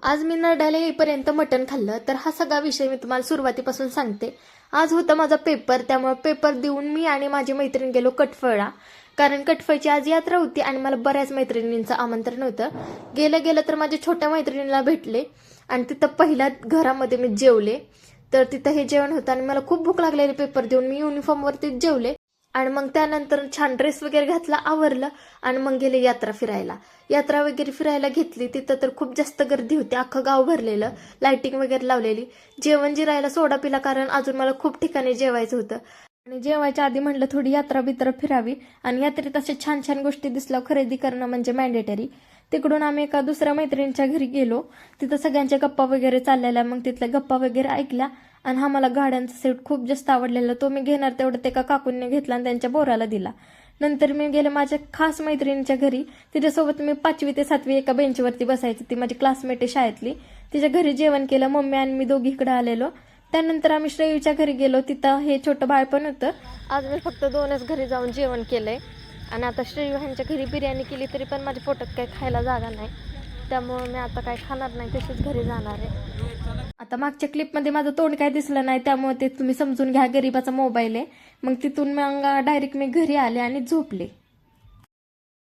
आज मी नरड्याला येईपर्यंत मटण खाल्लं, तर हा सगळा विषय मी तुम्हाला सुरुवातीपासून सांगते. आज होता माझा पेपर, त्यामुळे पेपर देऊन मी आणि माझी मैत्रीण गेलो कटफळला. कारण कटफळची आज यात्रा होती आणि मला बऱ्याच मैत्रिणींचं आमंत्रण होतं. गेलं गेलं तर माझ्या छोट्या मैत्रिणीला भेटले आणि तिथं पहिल्या घरामध्ये मी जेवले. तर तिथं हे जेवण होतं आणि मला खूप भूक लागलेली पेपर देऊन मी युनिफॉर्मवरतीच जेवले. आणि मग त्यानंतर छान ड्रेस वगैरे घातला, आवरलं आणि मग गेले यात्रा फिरायला. यात्रा वगैरे फिरायला घेतली, तिथं तर खूप जास्त गर्दी होती, अख्खं गाव भरलेलं, लाइटिंग वगैरे लावलेली. जेवण जिरायला सोडा पिला, कारण अजून मला खूप ठिकाणी जेवायचं होतं. आणि जेवायच्या आधी म्हटलं थोडी यात्रा बित्रा फिरावी, आणि यात्रेत अशा छान छान गोष्टी दिसल्या, खरेदी करणं म्हणजे मॅन्डेटरी. तिकडून आम्ही एका दुसऱ्या मैत्रिणीच्या घरी गेलो. तिथं सगळ्यांच्या गप्पा वगैरे चाललेल्या, मग तिथल्या गप्पा वगैरे ऐकल्या. आणि हा मला गाड्यांचा सेट खूप जास्त आवडलेला, तो मी घेणार तेवढं ते एका काकूंनी घेतला आणि त्यांच्या बोराला दिला. नंतर मी गेले माझ्या खास मैत्रिणीच्या घरी. तिच्यासोबत मी 5वी ते 7वी एका बेंचवरती बसायची, ती माझी क्लासमेट आहे शाळेतली. तिच्या घरी जेवण केलं, मम्मी आणि मी दोघी इकडे आलेलो. त्यानंतर आम्ही श्रेयूच्या घरी गेलो, तिथं हे छोटं बाळ पण होतं. आज मी फक्त 2च घरी जाऊन जेवण केलंय. आणि आता श्रेयू ह्यांच्या घरी बिर्याणी केली, तरी पण माझ्या पोटात काही खायला जागा नाही, त्यामुळे मी आता काही खाणार नाही, तशीच घरी जाणार आहे. आता मागच्या क्लिपमध्ये माझं तोंड काय दिसलं नाही, त्यामुळे ते तुम्ही समजून घ्या, गरीबाचा मोबाईल आहे. मग तिथून मग डायरेक्ट मी घरी आले आणि झोपले.